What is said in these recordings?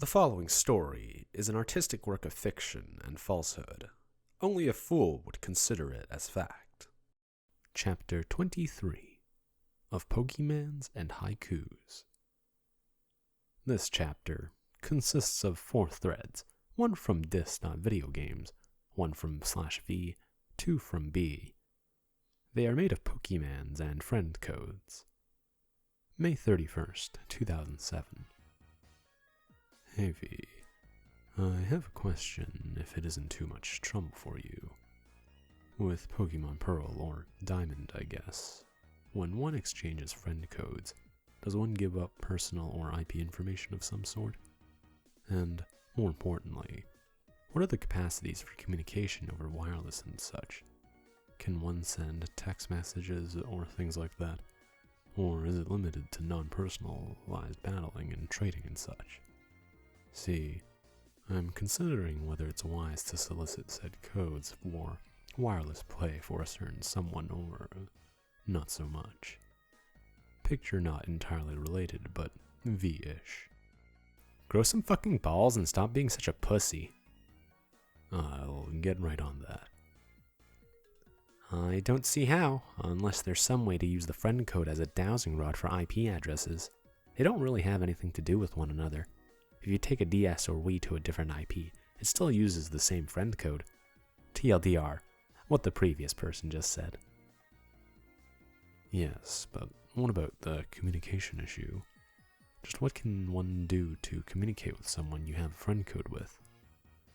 The following story is an artistic work of fiction and falsehood. Only a fool would consider it as fact. Chapter 23 of Pokemans and Haikus. This chapter consists of 4 threads, one from dis.videogames, one from /v, 2 from B. They are made of Pokemans and friend codes. May 31st, 2007. Hey V, I have a question if it isn't too much trouble for you. With Pokemon Pearl, or Diamond I guess, when one exchanges friend codes, does one give up personal or IP information of some sort? And, more importantly, what are the capacities for communication over wireless and such? Can one send text messages or things like that? Or is it limited to non-personalized battling and trading and such? See, I'm considering whether it's wise to solicit said codes for wireless play for a certain someone or not so much. Picture not entirely related, but V-ish. Grow some fucking balls and stop being such a pussy. I'll get right on that. I don't see how, unless there's some way to use the friend code as a dowsing rod for IP addresses. They don't really have anything to do with one another. If you take a DS or Wii to a different IP, it still uses the same friend code. TLDR, what the previous person just said. Yes, but what about the communication issue? Just what can one do to communicate with someone you have a friend code with?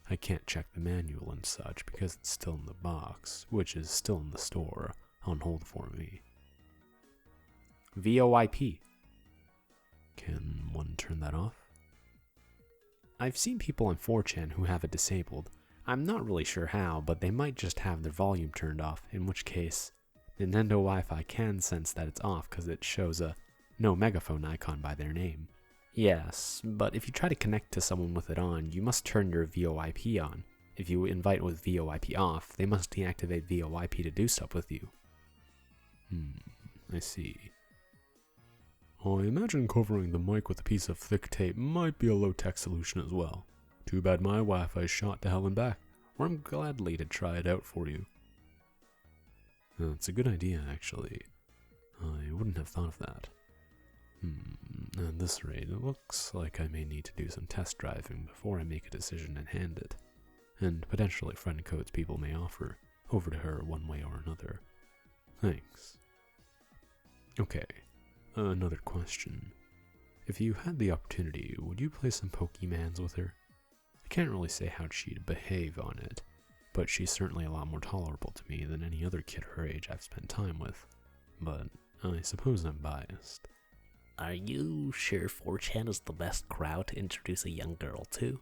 I can't check the manual and such because it's still in the box, which is still in the store, on hold for me. VoIP. Can one turn that off? I've seen people on 4chan who have it disabled. I'm not really sure how, but they might just have their volume turned off, in which case, Nintendo Wi-Fi can sense that it's off because it shows a no megaphone icon by their name. Yes, but if you try to connect to someone with it on, you must turn your VoIP on. If you invite with VoIP off, they must deactivate VoIP to do stuff with you. I see. I imagine covering the mic with a piece of thick tape might be a low-tech solution as well. Too bad my Wi-Fi's shot to hell and back, or I'm gladly to try it out for you. It's a good idea, actually. I wouldn't have thought of that. At this rate, it looks like I may need to do some test driving before I make a decision and hand it, and potentially friend codes people may offer over to her one way or another. Thanks. Okay. Another question. If you had the opportunity, would you play some Pokemans with her? I can't really say how she'd behave on it, but she's certainly a lot more tolerable to me than any other kid her age I've spent time with. But I suppose I'm biased. Are you sure 4chan is the best crowd to introduce a young girl to?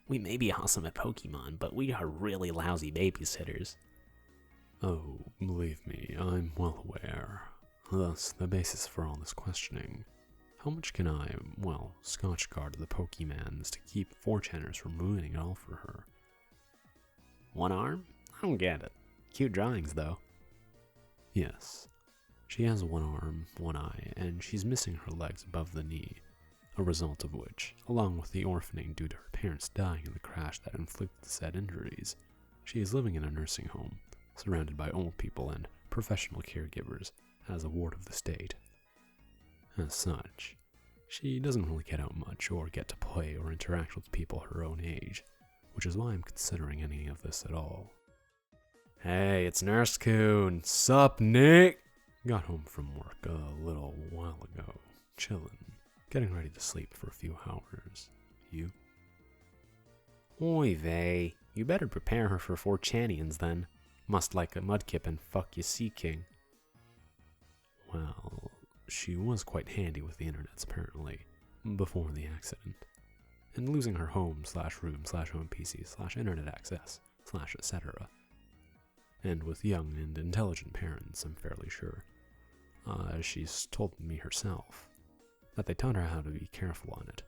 We may be awesome at Pokemon, but we are really lousy babysitters. Oh, believe me, I'm well aware. Thus, the basis for all this questioning. How much can I, scotch guard the Pokemans to keep 4chaners from ruining it all for her? One arm? I don't get it. Cute drawings, though. Yes. She has one arm, one eye, and she's missing her legs above the knee, a result of which, along with the orphaning due to her parents dying in the crash that inflicted said injuries, she is living in a nursing home, surrounded by old people and professional caregivers, as a ward of the state. As such, she doesn't really get out much or get to play or interact with people her own age, which is why I'm considering any of this at all. Hey, it's Nurse-kun. Sup, Nick? Got home from work a little while ago, chillin', getting ready to sleep for a few hours. You? Oy vey, you better prepare her for 4chanians then. Must like a mudkip and fuck you Sea King. Well, she was quite handy with the internets apparently, before the accident, and losing her home/room/home PC/internet access /etc. And with young and intelligent parents, I'm fairly sure. She's told me herself that they taught her how to be careful on it.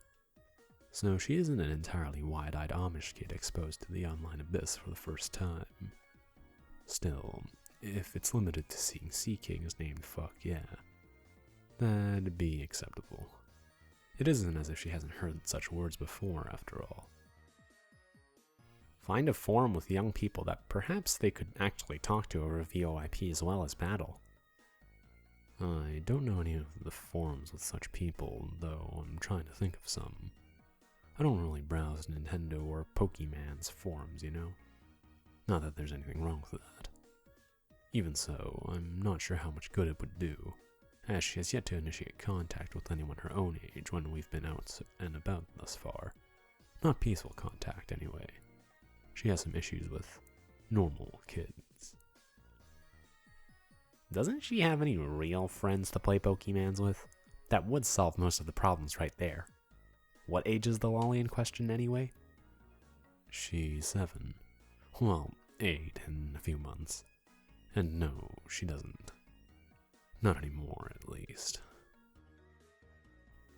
So she isn't an entirely wide-eyed Amish kid exposed to the online abyss for the first time. Still, if it's limited to seeing Sea Kings named fuck yeah, that'd be acceptable. It isn't as if she hasn't heard such words before, after all. Find a forum with young people that perhaps they could actually talk to over VoIP as well as battle. I don't know any of the forums with such people, though I'm trying to think of some. I don't really browse Nintendo or Pokemon's forums, you know? Not that there's anything wrong with that. Even so, I'm not sure how much good it would do, as she has yet to initiate contact with anyone her own age when we've been out and about thus far. Not peaceful contact, anyway. She has some issues with normal kids. Doesn't she have any real friends to play Pokemans with? That would solve most of the problems right there. What age is the lolly in question anyway? She's 7. Well, 8 in a few months. And no, she doesn't. Not anymore, at least.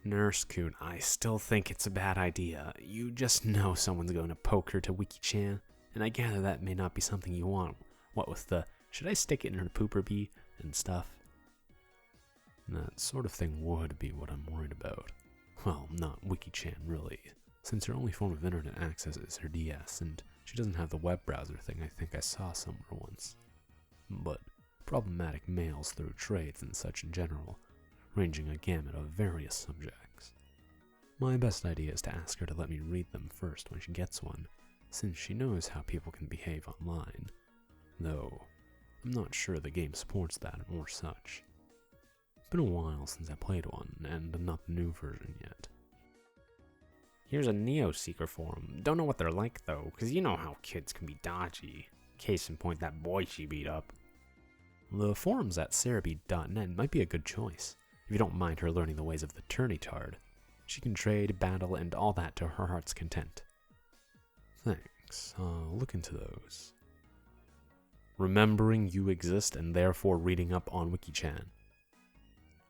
Nurse-kun, I still think it's a bad idea. You just know someone's going to poke her to Wiki-chan, and I gather that may not be something you want. What with the, should I stick it in her pooper bee and stuff? That sort of thing would be what I'm worried about. Well, not Wiki-chan, really, since her only form of internet access is her DS, and she doesn't have the web browser thing I think I saw somewhere once. But problematic mails through trades and such in general, ranging a gamut of various subjects. My best idea is to ask her to let me read them first when she gets one, since she knows how people can behave online, though I'm not sure the game supports that or such. It's been a while since I played one, and not the new version yet. Here's a Neo-Seeker forum. Don't know what they're like though, cause you know how kids can be dodgy. Case in point, that boy she beat up. The forums at cerebeat.net might be a good choice, if you don't mind her learning the ways of the turnitard. She can trade, battle, and all that to her heart's content. Thanks, I'll look into those. Remembering you exist and therefore reading up on Wiki-chan.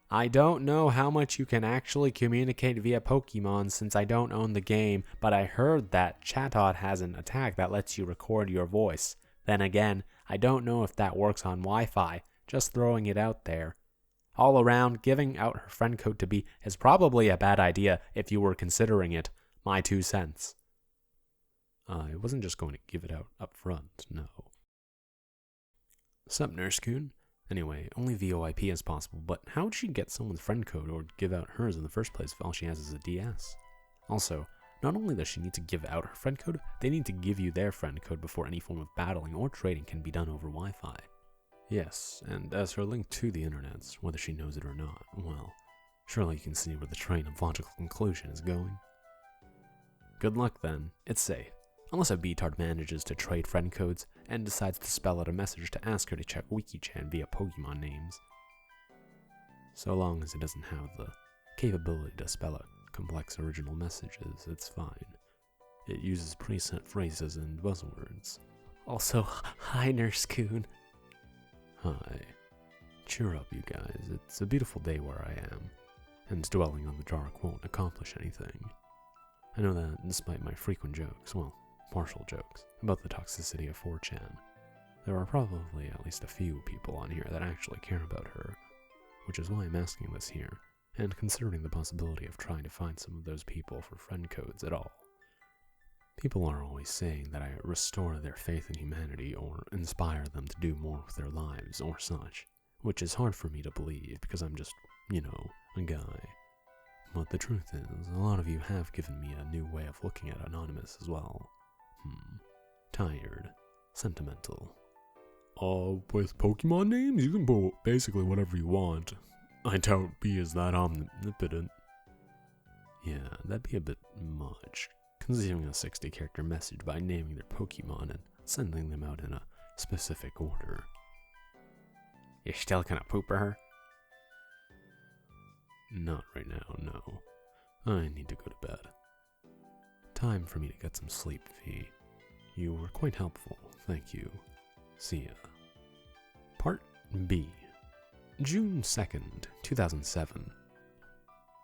I don't know how much you can actually communicate via Pokemon since I don't own the game, but I heard that Chatot has an attack that lets you record your voice. Then again, I don't know if that works on Wi-Fi, just throwing it out there. All around, giving out her friend code to B is probably a bad idea if you were considering it. My 2 cents. I wasn't just going to give it out up front, no. Sup, Nurse-kun? Anyway, only VoIP is possible, but how would she get someone's friend code or give out hers in the first place if all she has is a DS? Also, not only does she need to give out her friend code, they need to give you their friend code before any form of battling or trading can be done over Wi-Fi. Yes, and as her link to the internet, whether she knows it or not, well, surely you can see where the train of logical conclusion is going. Good luck then, it's safe. Unless a B-tard manages to trade friend codes and decides to spell out a message to ask her to check Wiki-chan via Pokemon names. So long as it doesn't have the capability to spell out complex original messages, it's fine. It uses preset phrases and buzzwords. Also, hi Nurse-kun. Hi. Cheer up, you guys. It's a beautiful day where I am, and dwelling on the dark won't accomplish anything. I know that despite my frequent jokes, well, partial jokes, about the toxicity of 4chan, there are probably at least a few people on here that actually care about her, which is why I'm asking this here, and considering the possibility of trying to find some of those people for friend codes at all. People are always saying that I restore their faith in humanity or inspire them to do more with their lives or such, which is hard for me to believe because I'm just, you know, a guy. But the truth is, a lot of you have given me a new way of looking at Anonymous as well. Tired. Sentimental. With Pokemon names, you can put basically whatever you want. I doubt B is that omnipotent. Yeah, that'd be a bit much, conceiving a 60-character message by naming their Pokemon and sending them out in a specific order. You're still gonna pooper her? Not right now, no. I need to go to bed. Time for me to get some sleep, V. You were quite helpful, thank you. See ya. Part B. June 2nd, 2007.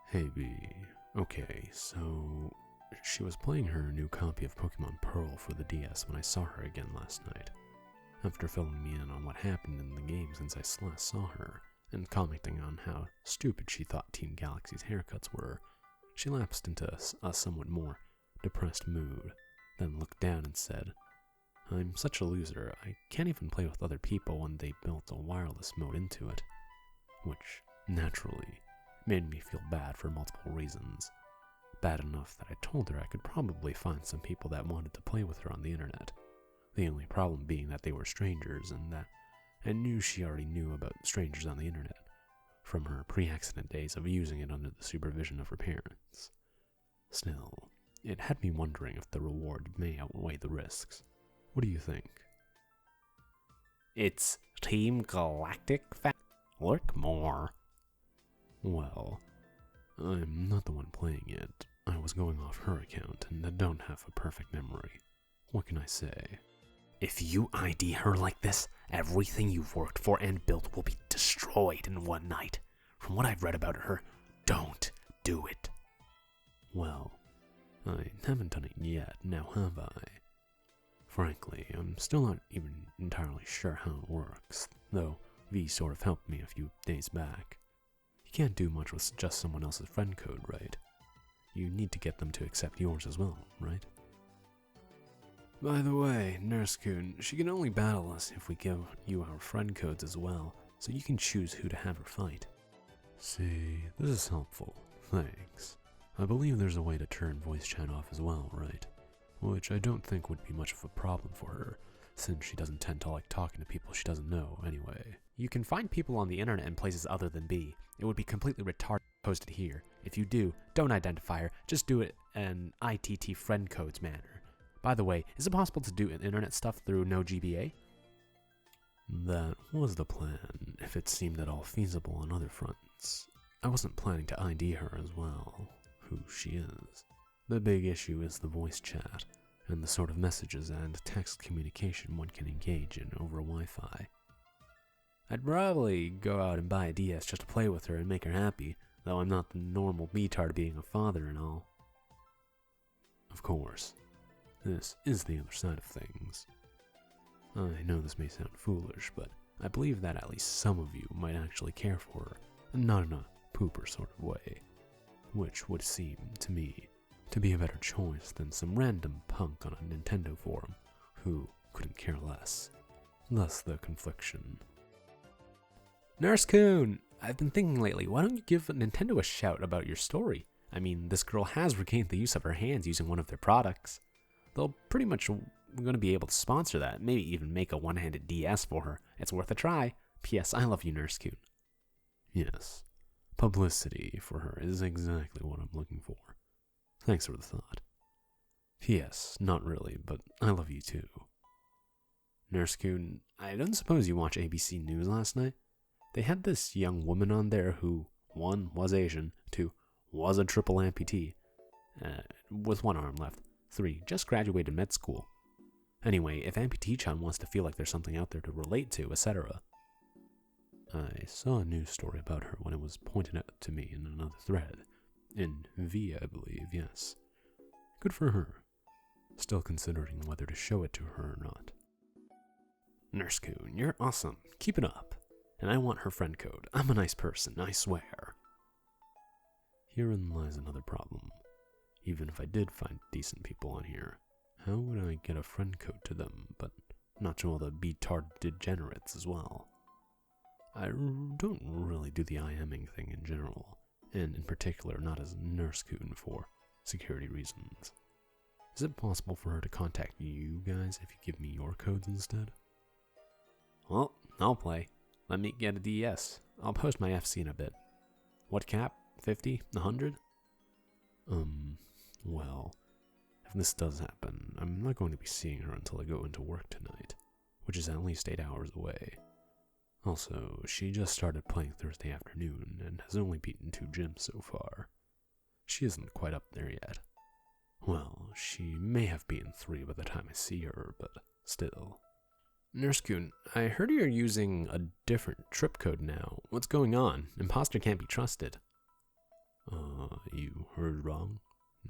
Hey B. Okay, so she was playing her new copy of Pokemon Pearl for the DS when I saw her again last night. After filling me in on what happened in the game since I last saw her, and commenting on how stupid she thought Team Galaxy's haircuts were, She lapsed into a somewhat more depressed mood, then looked down and said, "I'm such a loser, I can't even play with other people when they built a wireless mode into it," which, naturally, made me feel bad for multiple reasons. Bad enough that I told her I could probably find some people that wanted to play with her on the internet. The only problem being that they were strangers, and that I knew she already knew about strangers on the internet from her pre-accident days of using it under the supervision of her parents. Still, it had me wondering if the reward may outweigh the risks. What do you think? It's Team Galactic Look more. Well, I'm not the one playing it. I was going off her account, and I don't have a perfect memory. What can I say? If you ID her like this, everything you've worked for and built will be destroyed in one night. From what I've read about her, don't do it. Well, I haven't done it yet, now have I? Frankly, I'm still not even entirely sure how it works, though V sort of helped me a few days back. You can't do much with just someone else's friend code, right? You need to get them to accept yours as well, right? By the way, Nurse-kun, she can only battle us if we give you our friend codes as well, so you can choose who to have her fight. See, this is helpful. Thanks. I believe there's a way to turn voice chat off as well, right? Which I don't think would be much of a problem for her, since she doesn't tend to like talking to people she doesn't know anyway. You can find people on the internet in places other than B. It would be completely retarded posted here. If you do, don't identify her, just do it in ITT friend codes manner. By the way, is it possible to do internet stuff through no GBA? That was the plan, if it seemed at all feasible on other fronts. I wasn't planning to ID her as well, who she is. The big issue is the voice chat, and the sort of messages and text communication one can engage in over Wi-Fi. I'd probably go out and buy a DS just to play with her and make her happy, though I'm not the normal B-tard being a father and all. Of course, this is the other side of things. I know this may sound foolish, but I believe that at least some of you might actually care for her, and not in a pooper sort of way, which would seem, to me, to be a better choice than some random punk on a Nintendo forum who couldn't care less. Thus the confliction. Nurse-kun, I've been thinking lately, why don't you give Nintendo a shout about your story? I mean, this girl has regained the use of her hands using one of their products. They'll pretty much going to be able to sponsor that, maybe even make a one-handed DS for her. It's worth a try. P.S. I love you, Nurse-kun. Yes, publicity for her is exactly what I'm looking for. Thanks for the thought. P.S. Not really, but I love you too. Nurse-kun, I don't suppose you watched ABC News last night? They had this young woman on there who, 1, was Asian, 2, was a triple amputee, with one arm left, 3, just graduated med school. Anyway, if amputee-chan wants to feel like there's something out there to relate to, etc. I saw a news story about her when it was pointed out to me in another thread. In V, I believe, yes. Good for her. Still considering whether to show it to her or not. Nurse-kun, you're awesome. Keep it up. And I want her friend code. I'm a nice person, I swear. Herein lies another problem. Even if I did find decent people on here, how would I get a friend code to them, but not to all the B-tard degenerates as well? I don't really do the IMing thing in general, and in particular not as Nurse-kun for security reasons. Is it possible for her to contact you guys if you give me your codes instead? Well, I'll play. Let me get a DS. I'll post my FC in a bit. What cap? 50? 100? Well, if this does happen, I'm not going to be seeing her until I go into work tonight, which is at least 8 hours away. Also, she just started playing Thursday afternoon and has only beaten 2 gyms so far. She isn't quite up there yet. Well, she may have beaten 3 by the time I see her, but still. Nurse-kun, I heard you're using a different trip code now. What's going on? Imposter can't be trusted. You heard wrong,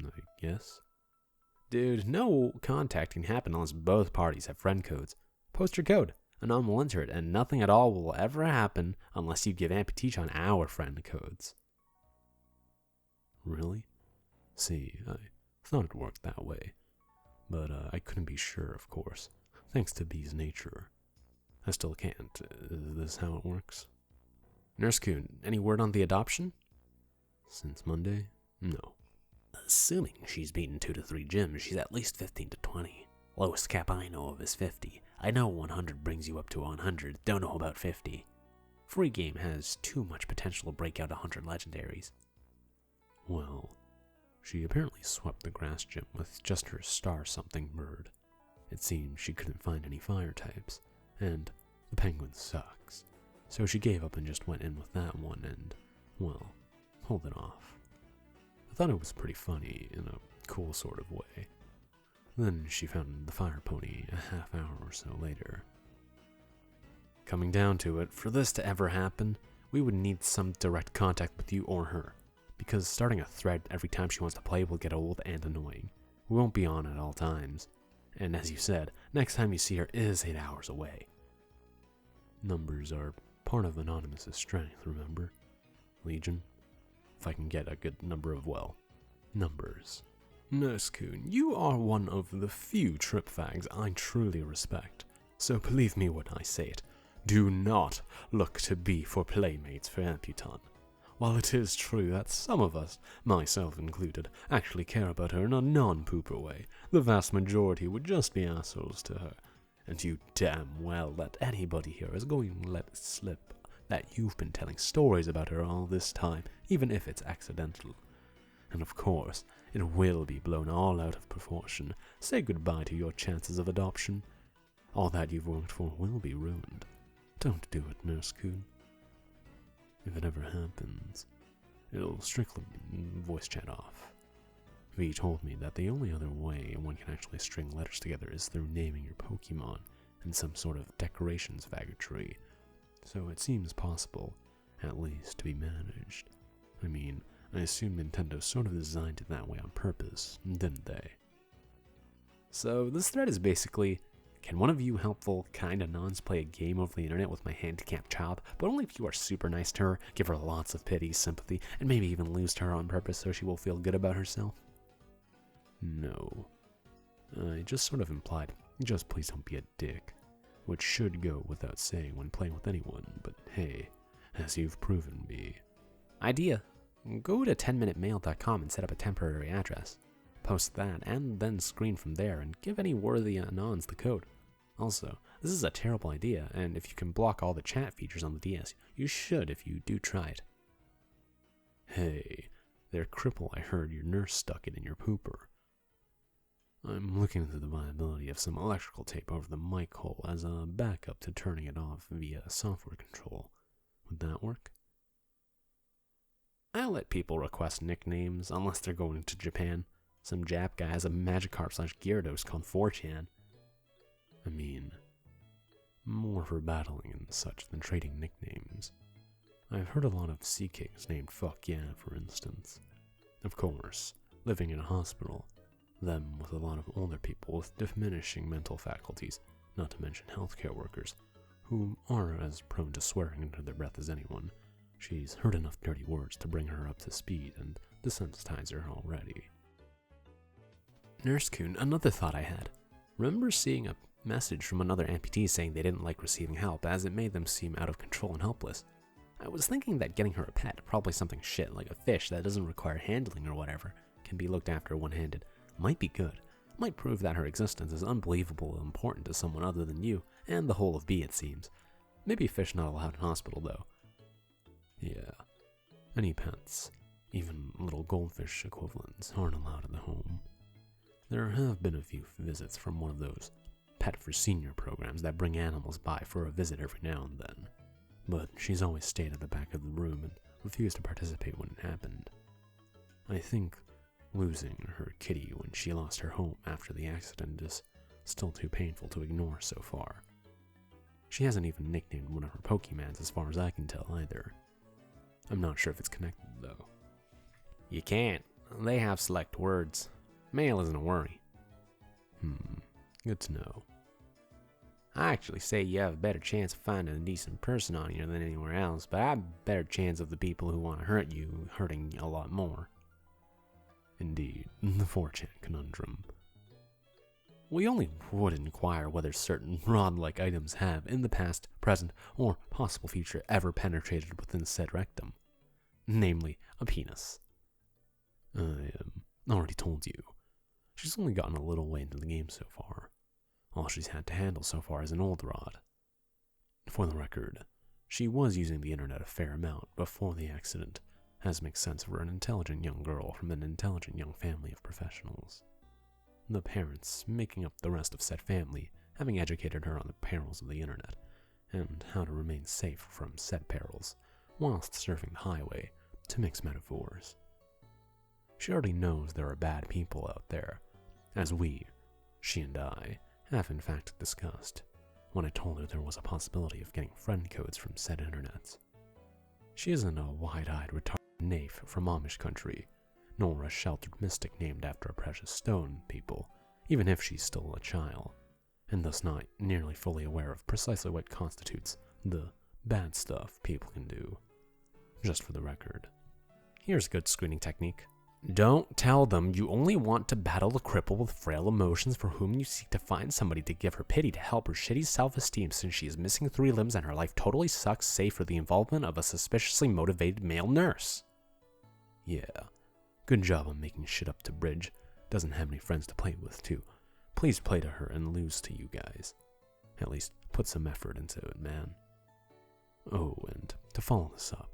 I guess? Dude, no contact can happen unless both parties have friend codes. Post your code. Anon will enter it, and nothing at all will ever happen unless you give amputee-chan our friend codes. Really? See, I thought it worked that way, but I couldn't be sure, of course, thanks to Bee's nature. I still can't. Is this how it works? Nurse-kun, any word on the adoption? Since Monday? No. Assuming she's beaten 2 to 3 gyms, she's at least 15 to 20. Lowest cap I know of is 50. I know 100 brings you up to 100, don't know about 50. Free game has too much potential to break out 100 legendaries. Well, she apparently swept the grass gym with just her star-something bird. It seems she couldn't find any fire types, and the penguin sucks. So she gave up and just went in with that one and, well, pulled it off. I thought it was pretty funny in a cool sort of way. Then she found the fire pony a half hour or so later. Coming down to it, for this to ever happen, we would need some direct contact with you or her, because starting a thread every time she wants to play will get old and annoying. We won't be on at all times. And as you said, next time you see her is 8 hours away. Numbers are part of Anonymous's strength, remember? Legion? If I can get a good number of, well, numbers. Nurse-kun, you are one of the few trip fags I truly respect. So believe me when I say it, do not look to Bee for playmates for amputee-chan. While it is true that some of us, myself included, actually care about her in a non-pooper way, the vast majority would just be assholes to her. And you damn well that anybody here is going to let it slip that you've been telling stories about her all this time, even if it's accidental. And of course, it will be blown all out of proportion. Say goodbye to your chances of adoption. All that you've worked for will be ruined. Don't do it, Nurse-kun. If it ever happens, it'll strictly voice chat off. V told me that the only other way one can actually string letters together is through naming your Pokemon in some sort of decorations faggotry. So it seems possible, at least, to be managed. I mean, I assume Nintendo sort of designed it that way on purpose, didn't they? So this thread is basically, can one of you helpful, kinda nons play a game over the internet with my handicapped child, but only if you are super nice to her, give her lots of pity, sympathy, and maybe even lose to her on purpose so she will feel good about herself? No. I just sort of implied, just please don't be a dick, which should go without saying when playing with anyone, but hey, as you've proven me. Idea. Go to 10minutemail.com and set up a temporary address. Post that, and then screen from there, and give any worthy anons the code. Also, this is a terrible idea, and if you can block all the chat features on the DS, you should if you do try it. Hey, there cripple, I heard your nurse stuck it in your pooper. I'm looking into the viability of some electrical tape over the mic hole as a backup to turning it off via software control. Would that work? I'll let people request nicknames, unless they're going to Japan. Some Jap guy has a Magikarp/Gyarados called 4chan. I mean, more for battling and such than trading nicknames. I've heard a lot of Sea Kings named Fuck Yeah, for instance. Of course, living in a hospital, them with a lot of older people with diminishing mental faculties, not to mention healthcare workers, who are as prone to swearing under their breath as anyone. She's heard enough dirty words to bring her up to speed and desensitize her already. Nurse-kun, another thought I had. Remember seeing a message from another amputee saying they didn't like receiving help as it made them seem out of control and helpless. I was thinking that getting her a pet, probably something shit like a fish that doesn't require handling or whatever, can be looked after one-handed, might be good. Might prove that her existence is unbelievably important to someone other than you, and the whole of B, it seems. Maybe fish not allowed in hospital, though. Yeah, any pets, even little goldfish equivalents, aren't allowed in the home. There have been a few visits from one of those Pet for Senior programs that bring animals by for a visit every now and then, but she's always stayed at the back of the room and refused to participate when it happened. I think losing her kitty when she lost her home after the accident is still too painful to ignore so far. She hasn't even nicknamed one of her Pokemons as far as I can tell either. I'm not sure if it's connected though. You can't. They have select words. Male isn't a worry. Good to know. I actually say you have a better chance of finding a decent person on here than anywhere else, but I have a better chance of the people who want to hurt you hurting a lot more. Indeed, the 4chan conundrum. We only would inquire whether certain rod-like items have, in the past, present, or possible future, ever penetrated within said rectum. Namely, a penis. I already told you. She's only gotten a little way into the game so far. All she's had to handle so far is an old rod. For the record, she was using the internet a fair amount before the accident, as makes sense for an intelligent young girl from an intelligent young family of professionals. The parents making up the rest of said family, having educated her on the perils of the internet, and how to remain safe from said perils, whilst surfing the highway, to mix metaphors. She already knows there are bad people out there, as she and I, have in fact discussed, when I told her there was a possibility of getting friend codes from said internets. She isn't a wide-eyed retarded naif from Amish country, nor a sheltered mystic named after a precious stone people, even if she's still a child, and thus not nearly fully aware of precisely what constitutes the bad stuff people can do. Just for the record. Here's a good screening technique. Don't tell them you only want to battle the cripple with frail emotions for whom you seek to find somebody to give her pity to help her shitty self-esteem since she is missing 3 limbs and her life totally sucks save for the involvement of a suspiciously motivated male nurse. Yeah, good job on making shit up to Bridge. Doesn't have any friends to play with, too. Please play to her and lose to you guys. At least, put some effort into it, man. Oh, and to follow this up,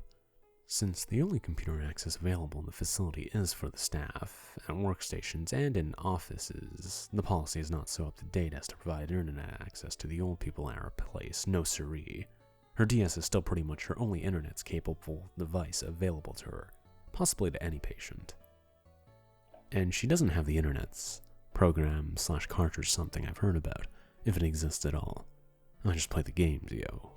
since the only computer access available in the facility is for the staff, at workstations, and in offices, the policy is not so up-to-date as to provide internet access to the old people at her place, no siree. Her DS is still pretty much her only internet-capable device available to her, possibly to any patient. And she doesn't have the internet's program/cartridge something I've heard about, if it exists at all. I just play the games, yo.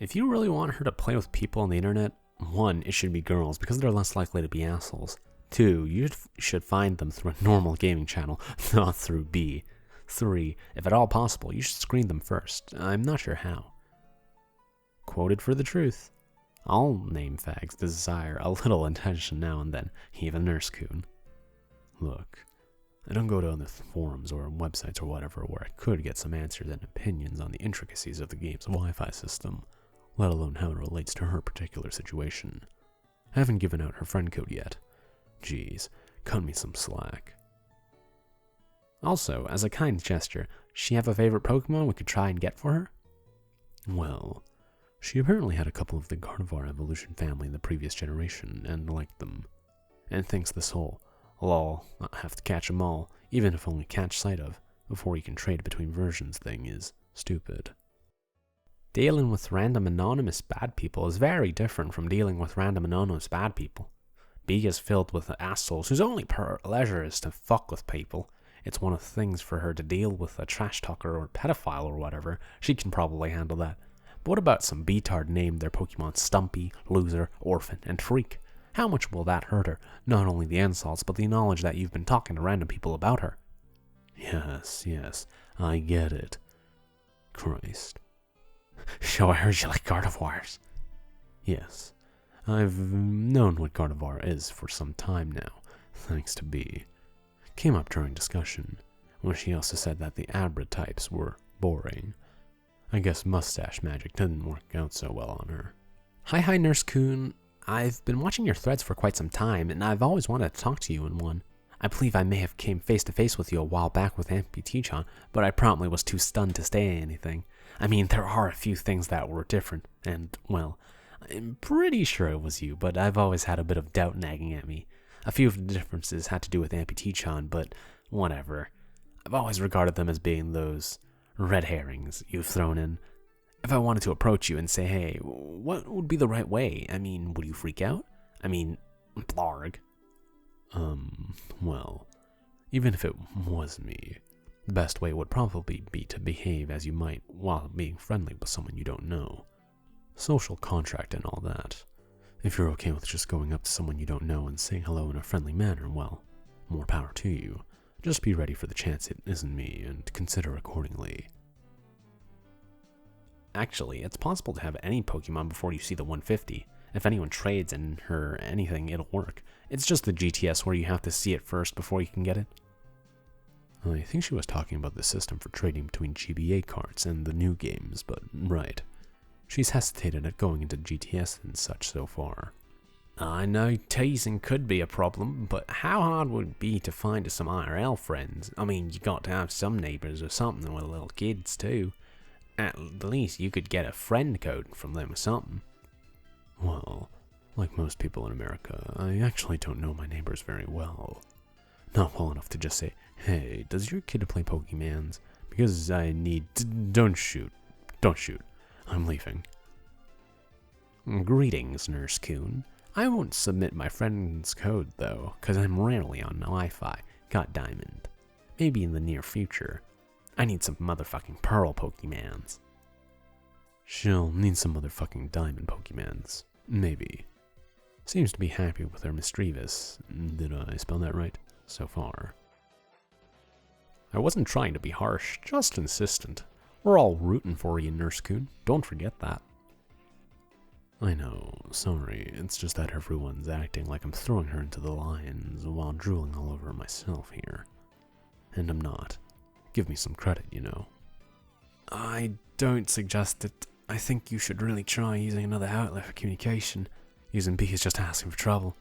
If you really want her to play with people on the internet, 1, it should be girls, because they're less likely to be assholes. 2, you should find them through a normal gaming channel, not through B. 3, if at all possible, you should screen them first. I'm not sure how. Quoted for the truth. All name fags desire a little attention now and then, even nurse-kun. Look, I don't go to other forums or websites or whatever where I could get some answers and opinions on the intricacies of the game's Wi-Fi system, let alone how it relates to her particular situation. I haven't given out her friend code yet. Jeez, cut me some slack. Also, as a kind gesture, she have a favorite Pokemon we could try and get for her? Well, she apparently had a couple of the Gardevoir evolution family in the previous generation and liked them, and thinks this whole lol, I have to catch 'em all, even if only catch sight of, before you can trade between versions thing is stupid. Dealing with random anonymous bad people is very different from dealing with random anonymous bad people. B is filled with assholes whose only pleasure is to fuck with people. It's one of the things for her to deal with a trash talker or pedophile or whatever. She can probably handle that. But what about some B-tard named their Pokemon Stumpy, Loser, Orphan, and Freak? How much will that hurt her? Not only the insults, but the knowledge that you've been talking to random people about her. Yes, I get it. Christ. So I heard you like Gardevoirs. Yes, I've known what Gardevoir is for some time now, thanks to B. Came up during discussion, when she also said that the Abra types were boring. I guess mustache magic didn't work out so well on her. Hi, nurse-kun. I've been watching your threads for quite some time, and I've always wanted to talk to you in one. I believe I may have came face to face with you a while back with amputee-chan, but I promptly was too stunned to say anything. I mean, there are a few things that were different, and, well, I'm pretty sure it was you, but I've always had a bit of doubt nagging at me. A few of the differences had to do with amputee-chan, but whatever. I've always regarded them as being those red herrings you've thrown in. If I wanted to approach you and say, hey, what would be the right way? I mean, would you freak out? I mean, blarg. Well, even if it was me, the best way would probably be to behave as you might while being friendly with someone you don't know. Social contract and all that. If you're okay with just going up to someone you don't know and saying hello in a friendly manner, well, more power to you. Just be ready for the chance it isn't me and consider accordingly. Actually, it's possible to have any Pokemon before you see the 150. If anyone trades in her anything, it'll work. It's just the GTS where you have to see it first before you can get it. I think she was talking about the system for trading between GBA cards and the new games, but right. She's hesitated at going into GTS and such so far. I know teasing could be a problem, but how hard would it be to find some IRL friends? I mean, you got to have some neighbors or something with little kids too. At least you could get a friend code from them or something. Well, like most people in America, I actually don't know my neighbors very well. Not well enough to just say, hey, does your kid play Pokemans? Because I need to... Don't shoot. I'm leaving. Greetings, nurse-kun. I won't submit my friend's code, though, because I'm rarely on Wi-Fi. Got Diamond. Maybe in the near future. I need some motherfucking Pearl Pokemans. She'll need some motherfucking Diamond Pokemans. Maybe. Seems to be happy with her mischievous. Did I spell that right? So far. I wasn't trying to be harsh, just insistent. We're all rooting for you, nurse-kun. Don't forget that. I know, sorry, it's just that everyone's acting like I'm throwing her into the lions while drooling all over myself here. And I'm not. Give me some credit, you know. I don't suggest it. I think you should really try using another outlet for communication. Using B is just asking for trouble.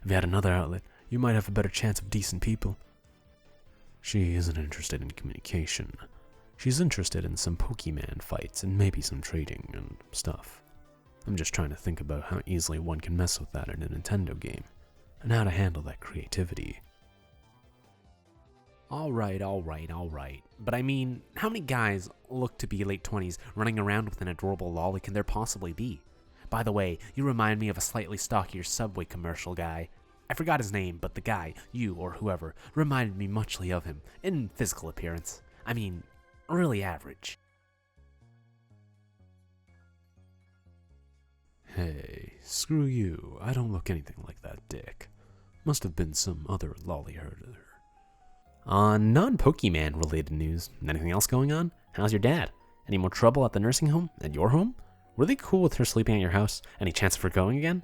If you had another outlet, you might have a better chance of decent people. She isn't interested in communication. She's interested in some Pokemon fights and maybe some trading and stuff. I'm just trying to think about how easily one can mess with that in a Nintendo game, and how to handle that creativity. Alright. But I mean, how many guys look to be late 20s running around with an adorable lolly can there possibly be? By the way, you remind me of a slightly stockier Subway commercial guy. I forgot his name, but the guy, you or whoever, reminded me muchly of him, in physical appearance. I mean, really average. Hey, screw you. I don't look anything like that dick. Must have been some other lolly herder. On non-Pokemon related news, anything else going on? How's your dad? Any more trouble at the nursing home? At your home? Were they cool with her sleeping at your house? Any chance of her going again?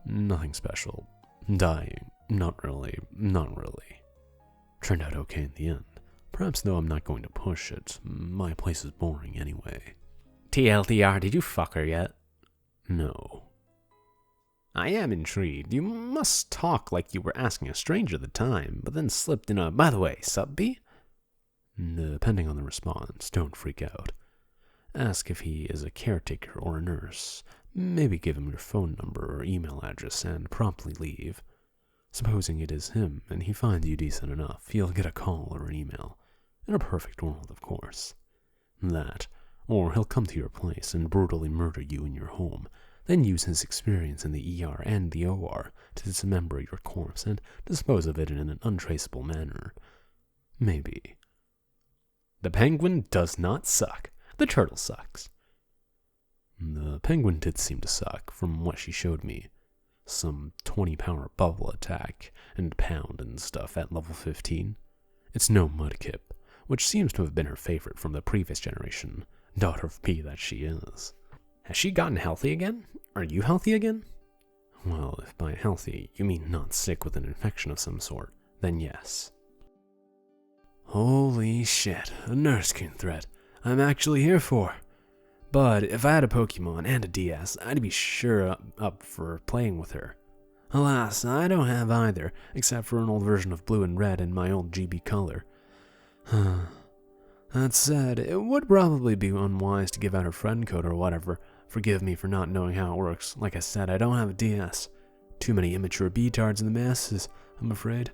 Nothing special. Dying. Not really. Turned out okay in the end. Perhaps though I'm not going to push it. My place is boring anyway. TLDR, did you fuck her yet? No. I am intrigued. You must talk like you were asking a stranger at the time, but then slipped in a, by the way, sup B? Depending on the response, don't freak out. Ask if he is a caretaker or a nurse. Maybe give him your phone number or email address and promptly leave. Supposing it is him and he finds you decent enough, he'll get a call or an email. In a perfect world, of course. That, or he'll come to your place and brutally murder you in your home, then use his experience in the ER and the OR to dismember your corpse and dispose of it in an untraceable manner. Maybe. The penguin does not suck. The turtle sucks. The penguin did seem to suck, from what she showed me. Some 20 power bubble attack and pound and stuff at level 15. It's no Mudkip, which seems to have been her favorite from the previous generation, daughter of P that she is. Has she gotten healthy again? Are you healthy again? Well, if by healthy you mean not sick with an infection of some sort, then yes. Holy shit, a nurse-kun threat. I'm actually here for. But if I had a Pokemon and a DS, I'd be sure up for playing with her. Alas, I don't have either, except for an old version of Blue and Red in my old GB color. That said, it would probably be unwise to give out her friend code or whatever. Forgive me for not knowing how it works. Like I said, I don't have a DS. Too many immature B-tards in the masses, I'm afraid.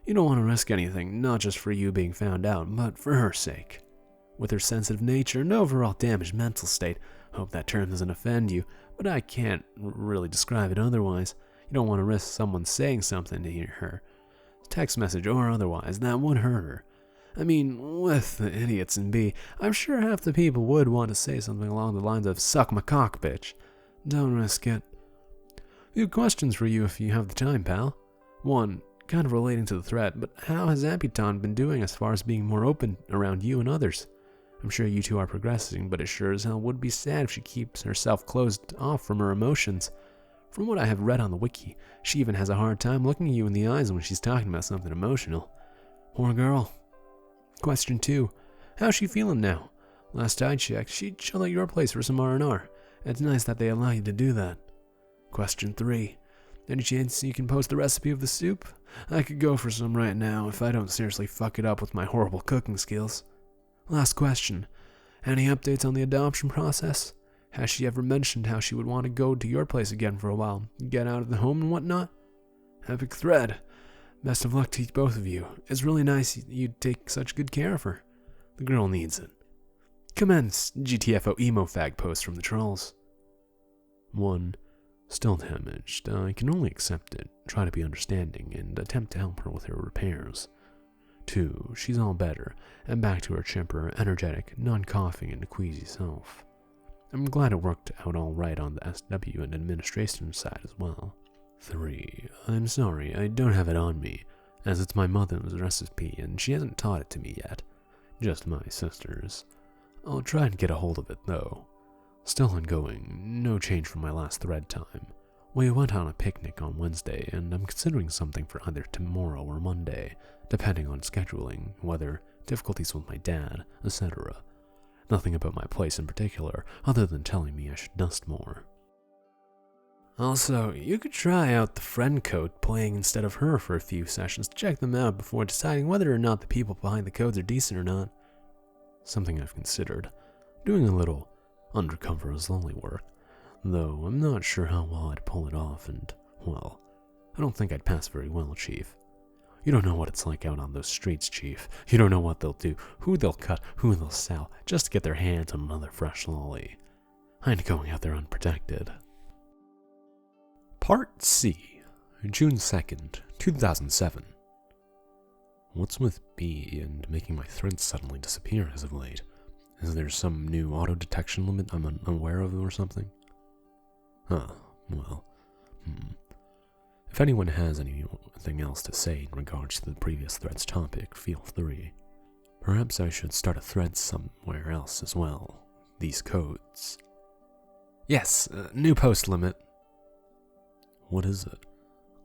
You don't want to risk anything, not just for you being found out, but for her sake. With her sensitive nature and overall damaged mental state, hope that term doesn't offend you, but I can't really describe it otherwise. You don't want to risk someone saying something to her, text message or otherwise, that would hurt her. I mean, with the idiots in B, I'm sure half the people would want to say something along the lines of, suck my cock, bitch. Don't risk it. A few questions for you if you have the time, pal. One, kind of relating to the threat, but how has amputee-chan been doing as far as being more open around you and others? I'm sure you two are progressing, but it sure as hell would be sad if she keeps herself closed off from her emotions. From what I have read on the wiki, she even has a hard time looking you in the eyes when she's talking about something emotional. Poor girl. Question 2. How's she feeling now? Last I checked, she'd chill at your place for some R&R. It's nice that they allow you to do that. Question 3. Any chance you can post the recipe of the soup? I could go for some right now if I don't seriously fuck it up with my horrible cooking skills. Last question. Any updates on the adoption process? Has she ever mentioned how she would want to go to your place again for a while, get out of the home and whatnot? Epic thread. Best of luck to both of you. It's really nice you'd take such good care of her. The girl needs it. Commence GTFO emo fag post from the trolls. 1. Still damaged. I can only accept it, try to be understanding, and attempt to help her with her repairs. 2. She's all better, and back to her chipper, energetic, non-coughing, and queasy self. I'm glad it worked out all right on the SW and administration side as well. 3. I'm sorry, I don't have it on me, as it's my mother's recipe and she hasn't taught it to me yet. Just my sister's. I'll try and get a hold of it, though. Still ongoing, no change from my last thread time. We went on a picnic on Wednesday, and I'm considering something for either tomorrow or Monday, depending on scheduling, weather, difficulties with my dad, etc. Nothing about my place in particular, other than telling me I should dust more. Also, you could try out the friend code playing instead of her for a few sessions to check them out before deciding whether or not the people behind the codes are decent or not. Something I've considered. Doing a little undercover is lonely work, though I'm not sure how well I'd pull it off, and, well, I don't think I'd pass very well, Chief. You don't know what it's like out on those streets, Chief. You don't know what they'll do, who they'll cut, who they'll sell, just to get their hands on another fresh lolly. I ain't going out there unprotected. Part C, June 2nd, 2007. What's with B and making my threads suddenly disappear as of late? Is there some new auto-detection limit I'm unaware of or something? Well, If anyone has anything else to say in regards to the previous thread's topic, feel free. Perhaps I should start a thread somewhere else as well. These codes. Yes, new post limit. What is it?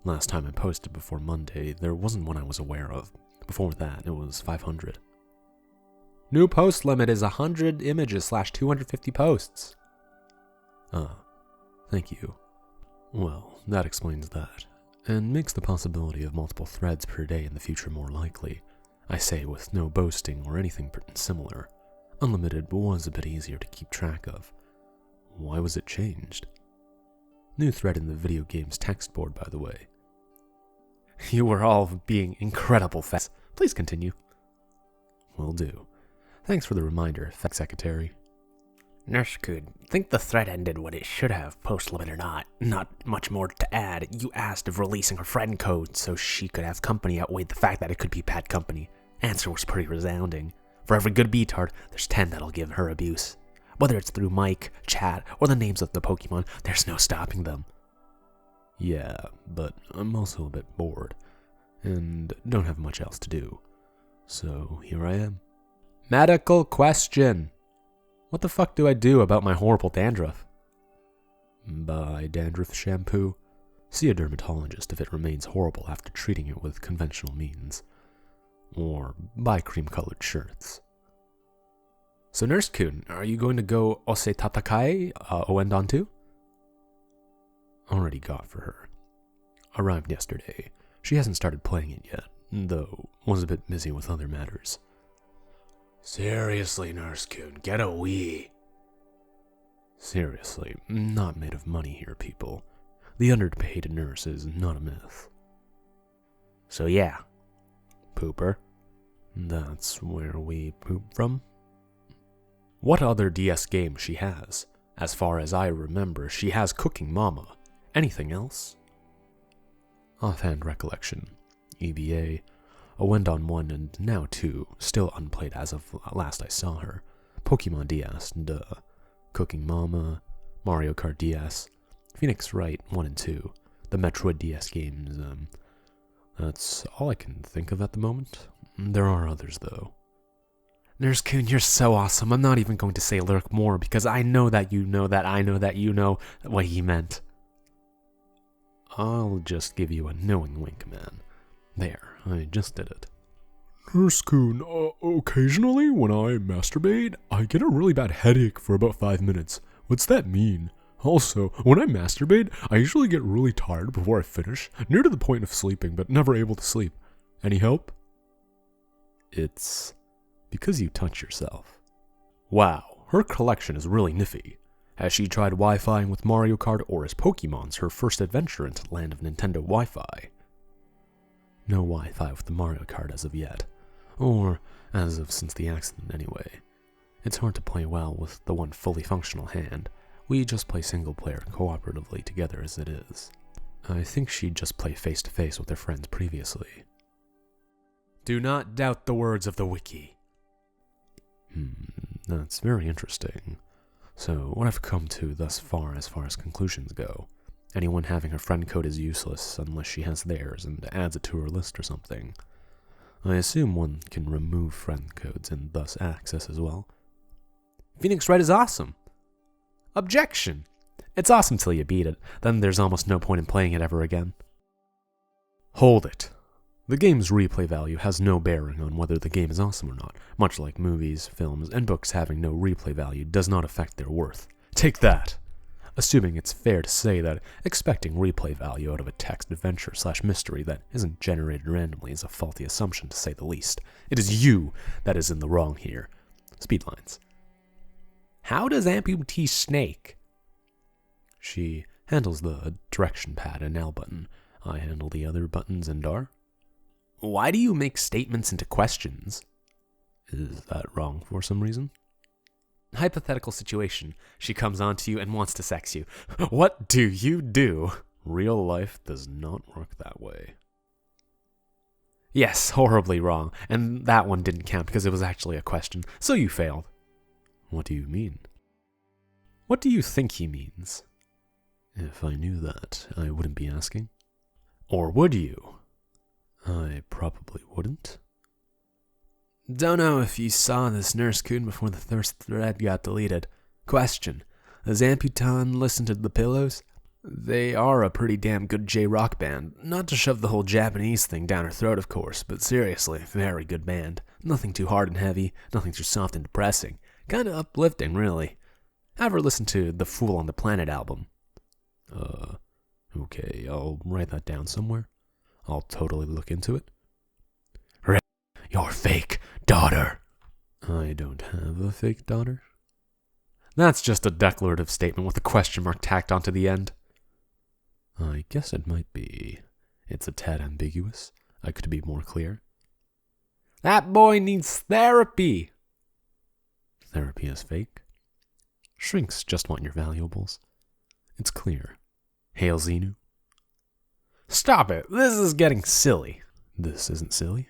Last time I posted before Monday, there wasn't one I was aware of. Before that, it was 500. New post limit is 100 images / 250 posts. Thank you. Well, that explains that, and makes the possibility of multiple threads per day in the future more likely. I say with no boasting or anything similar. Unlimited was a bit easier to keep track of. Why was it changed? New thread in the video game's text board, by the way. You were all being incredible fast. Please continue. Will do. Thanks for the reminder, Tech Secretary. Nurse-kun, think the thread ended when it should have, post limit or not. Not much more to add. You asked if releasing her friend code so she could have company outweighed the fact that it could be bad company. Answer was pretty resounding. For every good beatard, there's 10 that'll give her abuse. Whether it's through mic, chat, or the names of the Pokemon, there's no stopping them. Yeah, but I'm also a bit bored, and don't have much else to do. So here I am. Medical question. What the fuck do I do about my horrible dandruff? Buy dandruff shampoo. See a dermatologist if it remains horrible after treating it with conventional means. Or buy cream-colored shirts. So Nurse-kun, are you going to go Ose Tatakai Oendon too? Already got for her. Arrived yesterday. She hasn't started playing it yet, though was a bit busy with other matters. Seriously, Nurse-kun, get a Wii. Seriously, not made of money here, people. The underpaid nurse is not a myth. So yeah. Pooper. That's where we poop from? What other DS game she has? As far as I remember, she has Cooking Mama. Anything else? Offhand recollection. EBA, Oendon 1 and now 2, still unplayed as of last I saw her. Pokemon DS, duh. Cooking Mama, Mario Kart DS, Phoenix Wright 1 and 2, the Metroid DS games, that's all I can think of at the moment. There are others, though. Nurse-kun, you're so awesome. I'm not even going to say lurk more because I know that you know that I know that you know what he meant. I'll just give you a knowing wink, man. There, I just did it. Nurse-kun, occasionally when I masturbate, I get a really bad headache for about 5 minutes. What's that mean? Also, when I masturbate, I usually get really tired before I finish, near to the point of sleeping, but never able to sleep. Any help? It's because you touch yourself. Wow, her collection is really nifty. Has she tried Wi-Fiing with Mario Kart, or is Pokemon's her first adventure into the land of Nintendo Wi-Fi? No Wi-Fi with the Mario Kart as of yet. Or as of since the accident anyway. It's hard to play well with the one fully functional hand. We just play single player cooperatively together as it is. I think she'd just play face to face with her friends previously. Do not doubt the words of the wiki. That's very interesting. So, what I've come to thus far as conclusions go, anyone having her friend code is useless unless she has theirs and adds it to her list or something. I assume one can remove friend codes and thus access as well. Phoenix Wright is awesome. Objection! It's awesome till you beat it, then there's almost no point in playing it ever again. Hold it. The game's replay value has no bearing on whether the game is awesome or not, much like movies, films, and books having no replay value does not affect their worth. Take that! Assuming it's fair to say that expecting replay value out of a text adventure/mystery that isn't generated randomly is a faulty assumption to say the least. It is you that is in the wrong here. Speedlines. How does amputee snake? She handles the direction pad and L button. I handle the other buttons and R. Why do you make statements into questions? Is that wrong for some reason? Hypothetical situation. She comes on to you and wants to sex you. What do you do? Real life does not work that way. Yes, horribly wrong. And that one didn't count because it was actually a question. So you failed. What do you mean? What do you think he means? If I knew that, I wouldn't be asking. Or would you? I probably wouldn't. Don't know if you saw this Nurse-kun before the first thread got deleted. Question. Does amputee-chan listen to the Pillows? They are a pretty damn good J-rock band. Not to shove the whole Japanese thing down her throat, of course, but seriously, very good band. Nothing too hard and heavy, nothing too soft and depressing. Kinda uplifting, really. Have her listen to the Fool on the Planet album. Okay, I'll write that down somewhere. I'll totally look into it. Your fake daughter. I don't have a fake daughter. That's just a declarative statement with a question mark tacked onto the end. I guess it might be. It's a tad ambiguous. I could be more clear. That boy needs therapy. Therapy is fake. Shrinks just want your valuables. It's clear. Hail Xenu. Stop it. This is getting silly. This isn't silly.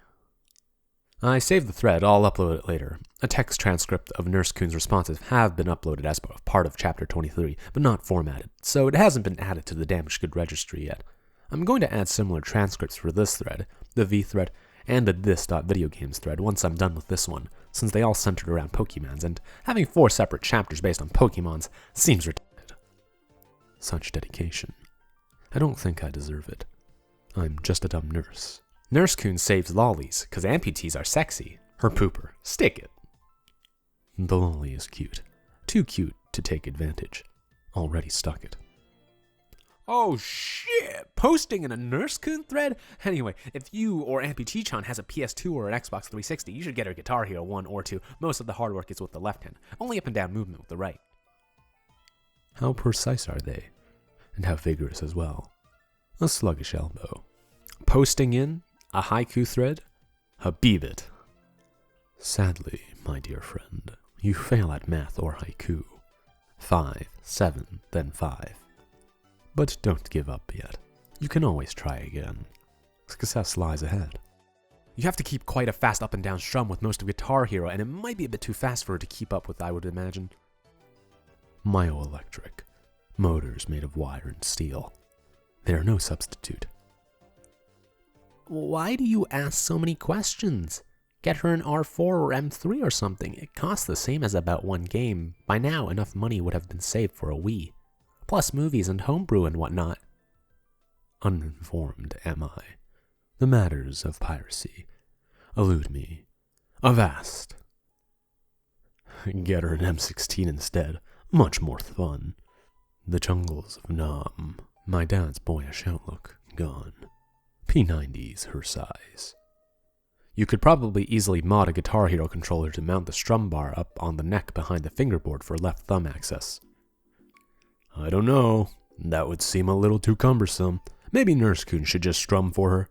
I saved the thread. I'll upload it later. A text transcript of Nurse-kun's responses have been uploaded as part of Chapter 23, but not formatted, so it hasn't been added to the damaged good registry yet. I'm going to add similar transcripts for this thread, the V thread, and the this.videogames thread once I'm done with this one, since they all centered around Pokemons, and having 4 separate chapters based on Pokemons seems retarded. Such dedication. I don't think I deserve it. I'm just a dumb nurse. Nurse-kun saves lollies, cause amputees are sexy. Her pooper. Stick it. The lolly is cute. Too cute to take advantage. Already stuck it. Oh shit! Posting in a Nurse-kun thread? Anyway, if you or amputee-chan has a PS2 or an Xbox 360, you should get her Guitar Hero 1 or 2. Most of the hard work is with the left hand. Only up and down movement with the right. How precise are they? And how vigorous as well. A sluggish elbow. Posting in a haiku thread? Habib it. Sadly, my dear friend, you fail at math or haiku. 5, 7, then 5. But don't give up yet. You can always try again. Success lies ahead. You have to keep quite a fast up and down strum with most of Guitar Hero, and it might be a bit too fast for her to keep up with, I would imagine. Myoelectric. Motors made of wire and steel. They are no substitute. Why do you ask so many questions? Get her an R4 or M3 or something. It costs the same as about one game. By now, enough money would have been saved for a Wii. Plus movies and homebrew and whatnot. Uninformed am I. The matters of piracy elude me. Avast. Get her an M16 instead. Much more fun. The jungles of Nam. My dad's boyish outlook gone. P90's her size. You could probably easily mod a Guitar Hero controller to mount the strum bar up on the neck behind the fingerboard for left thumb access. I don't know. That would seem a little too cumbersome. Maybe Nurse-kun should just strum for her.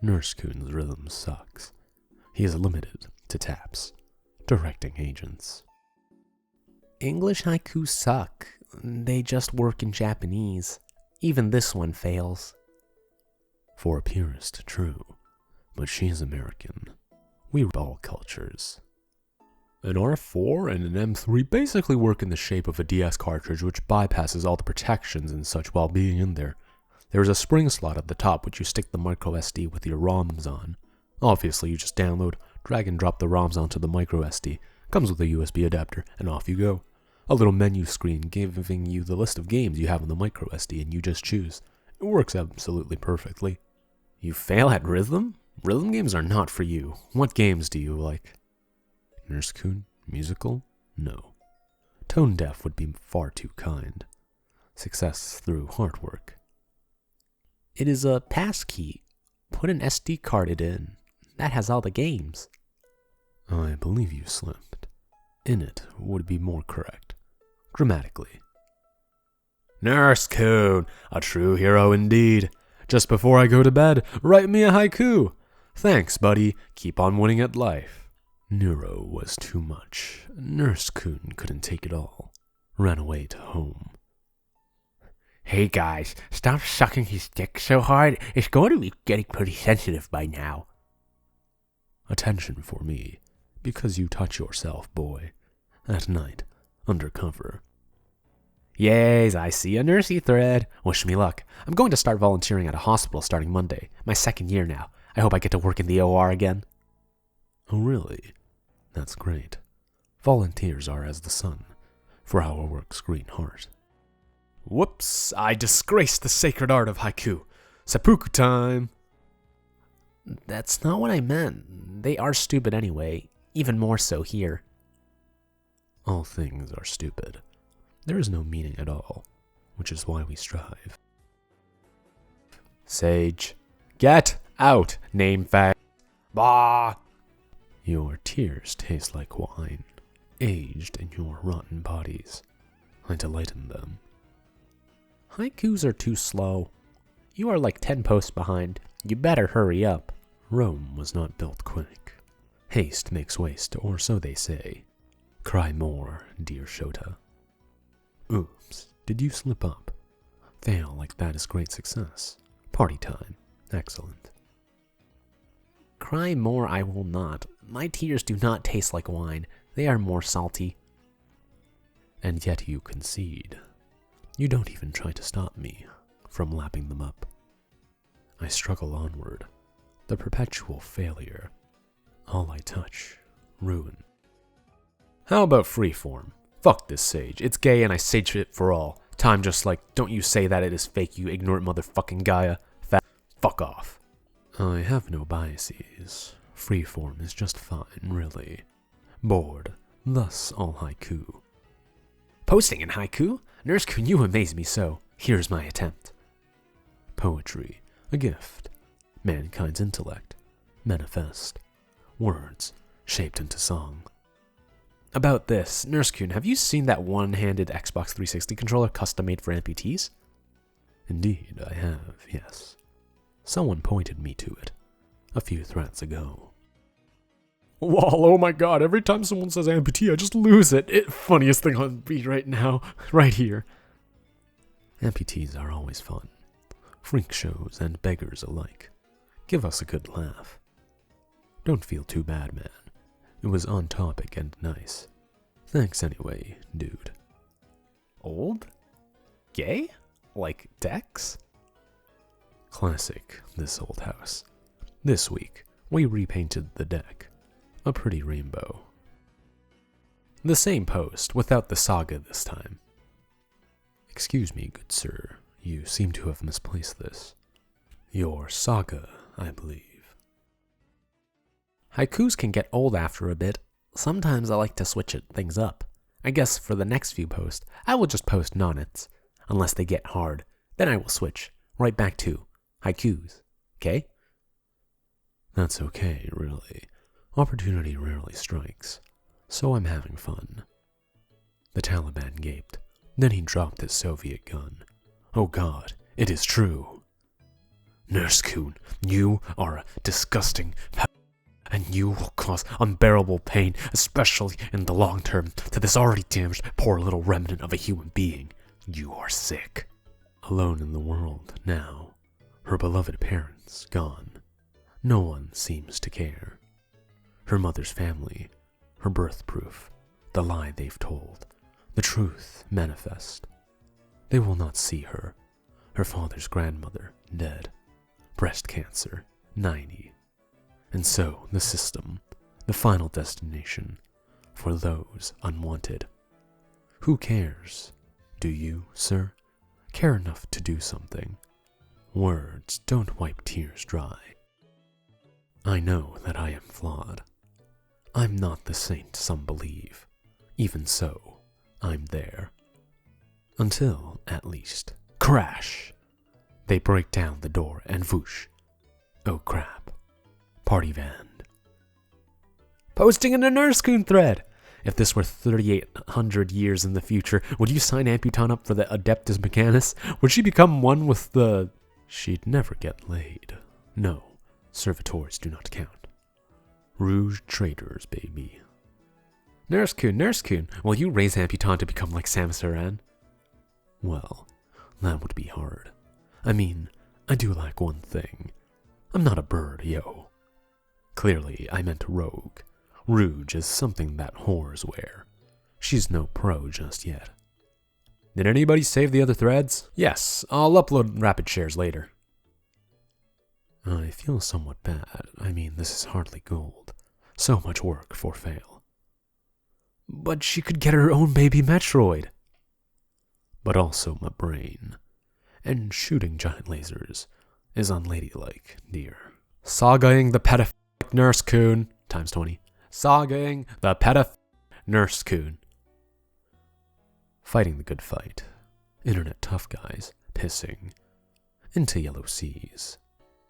Nurse-kun's rhythm sucks. He is limited to taps, directing agents. English haiku suck. They just work in Japanese. Even this one fails. For a purist, true. But she's American. We all cultures. An R4 and an M3 basically work in the shape of a DS cartridge, which bypasses all the protections and such while being in there. There is a spring slot at the top which you stick the micro SD with your ROMs on. Obviously, you just download, drag and drop the ROMs onto the micro SD, comes with a USB adapter, and off you go. A little menu screen giving you the list of games you have on the micro SD, and you just choose. It works absolutely perfectly. You fail at rhythm? Rhythm games are not for you. What games do you like? Nurse-kun? Musical? No. Tone deaf would be far too kind. Success through hard work. It is a passkey. Put an SD card in. That has all the games. I believe you slipped. In it would be more correct. Grammatically. Nurse-kun, a true hero indeed. Just before I go to bed, write me a haiku. Thanks, buddy. Keep on winning at life. Neuro was too much. Nurse-kun couldn't take it all. Ran away to home. Hey guys, stop sucking his dick so hard. It's going to be getting pretty sensitive by now. Attention for me, because you touch yourself, boy. At night, undercover. Yays, I see a nursey thread. Wish me luck. I'm going to start volunteering at a hospital starting Monday. My second year now. I hope I get to work in the OR again. Oh, really? That's great. Volunteers are as the sun, for our work's green heart. Whoops, I disgraced the sacred art of haiku. Seppuku time. That's not what I meant. They are stupid anyway. Even more so here. All things are stupid. There is no meaning at all, which is why we strive. Sage, get out, name fag. Bah! Your tears taste like wine, aged in your rotten bodies. I delight in them. Haikus are too slow. You are like 10 posts behind. You better hurry up. Rome was not built quick. Haste makes waste, or so they say. Cry more, dear Shota. Oops, did you slip up? Fail like that is great success. Party time. Excellent. Cry more I will not. My tears do not taste like wine. They are more salty. And yet you concede. You don't even try to stop me from lapping them up. I struggle onward. The perpetual failure. All I touch, ruin. How about freeform? Fuck this sage. It's gay and I sage it for all. Time just like, don't you say that it is fake, you ignorant motherfucking Gaia. Fuck off. I have no biases. Freeform is just fine, really. Bored. Thus all haiku. Posting in haiku? Nurse-kun, you amaze me so. Here's my attempt. Poetry. A gift. Mankind's intellect. Manifest. Words. Shaped into song. About this, Nurse-kun, have you seen that one-handed Xbox 360 controller custom-made for amputees? Indeed, I have, yes. Someone pointed me to it a few threats ago. Wall, oh my god, every time someone says amputee, I just lose it. Funniest thing on beat right now, right here. Amputees are always fun. Freak shows and beggars alike. Give us a good laugh. Don't feel too bad, man. It was on topic and nice. Thanks anyway, dude. Old? Gay? Like Dex? Classic, this old house. This week, We repainted the deck. A pretty rainbow. The same post, without the saga this time. Excuse me, good sir. You seem to have misplaced this. Your saga, I believe. Haikus can get old after a bit. Sometimes I like to switch things up. I guess for the next few posts, I will just post nonnets. Unless they get hard, then I will switch right back to haikus. Okay? That's okay, really. Opportunity rarely strikes, so I'm having fun. The Taliban gaped. Then he dropped his Soviet gun. Oh God, it is true. Nurse-kun, you are a disgusting and you will cause unbearable pain, especially in the long term, to this already damaged poor little remnant of a human being. You are sick. Alone in the world now, her beloved parents gone. No one seems to care. Her mother's family, her birth proof, the lie they've told, the truth manifest. They will not see her. Her father's grandmother, dead. Breast cancer, 90. And so, the system, the final destination, for those unwanted. Who cares? Do you, sir, care enough to do something? Words don't wipe tears dry. I know that I am flawed. I'm not the saint some believe. Even so, I'm there. Until, at least, crash! They break down the door and whoosh. Oh crap. Party van. Posting in a nurse-kun thread! If this were 3,800 years in the future, would you sign Amputee-chan up for the Adeptus Mechanis? Would she become one with the... She'd never get laid. No, servitors do not count. Rouge traders, baby. Nurse-kun, Nurse-kun, will you raise Amputee-chan to become like Samus Aran? Well, that would be hard. I mean, I do like one thing. I'm not a bird, yo. Clearly, I meant rogue. Rouge is something that whores wear. She's no pro just yet. Did anybody save the other threads? Yes, I'll upload rapid shares later. I feel somewhat bad. I mean, this is hardly gold. So much work for fail. But she could get her own baby Metroid. But also my brain. And shooting giant lasers is unladylike, dear. Sagaing the pedophilic nurse-kun times 20. Sagaing the pedophilic nurse-kun. Fighting the good fight. Internet tough guys pissing into yellow seas.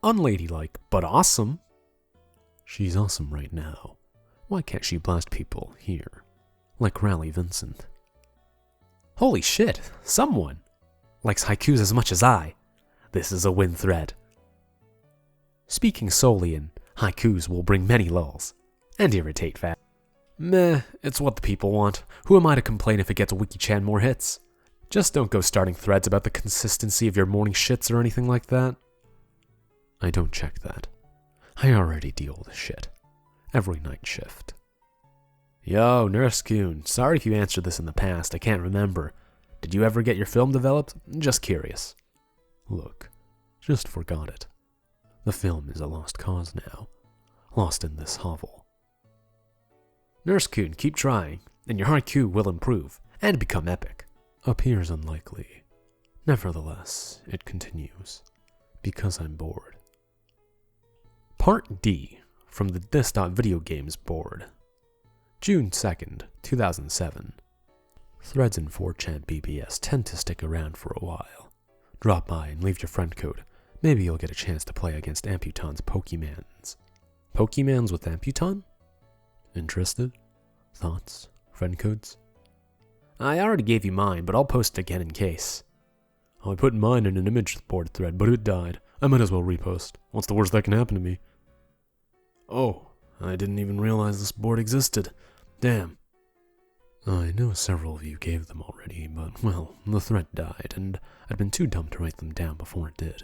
Unladylike, but awesome. She's awesome right now. Why can't she blast people here? Like Raleigh Vincent. Holy shit, someone likes haikus as much as I. This is a win thread. Speaking solely in haikus will bring many lulls and irritate fat. Meh, it's what the people want. Who am I to complain if it gets Wiki-chan more hits? Just don't go starting threads about the consistency of your morning shits or anything like that. I don't check that. I already deal with shit. Every night shift. Yo, Nurse-kun, sorry if you answered this in the past, I can't remember. Did you ever get your film developed? Just curious. Look, just forgot it. The film is a lost cause now. Lost in this hovel. Nurse-kun, keep trying, and your haiku will improve, and become epic. Appears unlikely. Nevertheless, it continues. Because I'm bored. Part D, from the This.Videogames board. June 2nd, 2007. Threads in 4chan BBS tend to stick around for a while. Drop by and leave your friend code. Maybe you'll get a chance to play against Amputee-chan's Pokemans. Pokemans with Amputee-chan? Interested? Thoughts? Friend codes? I already gave you mine, but I'll post it again in case. I put mine in an image board thread, but it died. I might as well repost. What's the worst that can happen to me? Oh, I didn't even realize this board existed. Damn. I know several of you gave them already, but, well, the thread died, and I'd been too dumb to write them down before it did.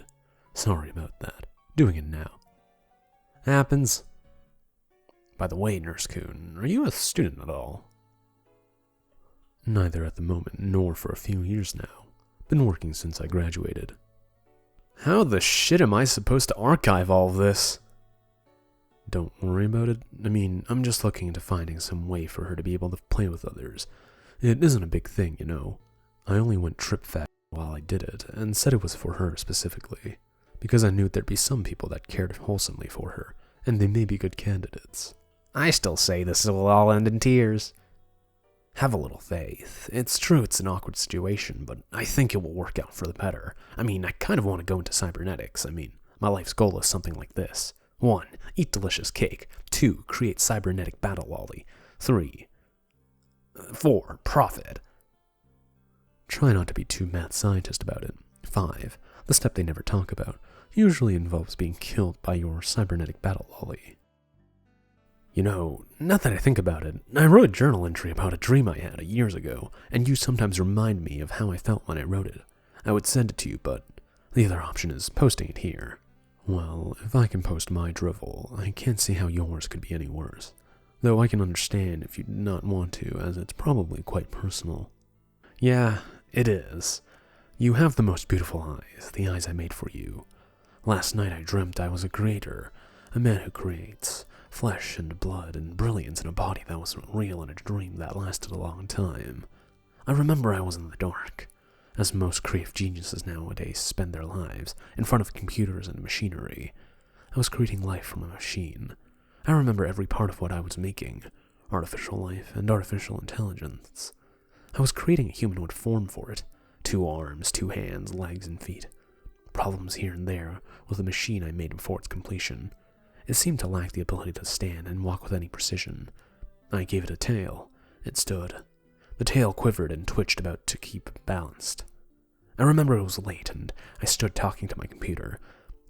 Sorry about that. Doing it now. Happens. By the way, Nurse-kun, are you a student at all? Neither at the moment, nor for a few years now. Been working since I graduated. How the shit am I supposed to archive all of this? Don't worry about it. I mean, I'm just looking into finding some way for her to be able to play with others. It isn't a big thing, you know. I only went trip-fat while I did it, and said it was for her specifically, because I knew there'd be some people that cared wholesomely for her, and they may be good candidates. I still say this will all end in tears. Have a little faith. It's true it's an awkward situation, but I think it will work out for the better. I mean, I kind of want to go into cybernetics. I mean, my life's goal is something like this. 1. Eat delicious cake. 2. Create cybernetic battle lolly. 4. Profit. Try not to be too mad scientist about it. 5. The step they never talk about usually involves being killed by your cybernetic battle lolly. You know, now that I think about it, I wrote a journal entry about a dream I had years ago, and you sometimes remind me of how I felt when I wrote it. I would send it to you, but the other option is posting it here. Well, if I can post my drivel, I can't see how yours could be any worse. Though I can understand if you do not want to, as it's probably quite personal. Yeah, it is. You have the most beautiful eyes, the eyes I made for you. Last night I dreamt I was a creator, a man who creates. Flesh and blood and brilliance in a body that was real in a dream that lasted a long time. I remember I was in the dark, as most creative geniuses nowadays spend their lives, in front of computers and machinery. I was creating life from a machine. I remember every part of what I was making, artificial life and artificial intelligence. I was creating a humanoid form for it, 2 arms, 2 hands, legs, and feet. Problems here and there with the machine I made before its completion. It seemed to lack the ability to stand and walk with any precision. I gave it a tail. It stood. The tail quivered and twitched about to keep balanced. I remember it was late, and I stood talking to my computer,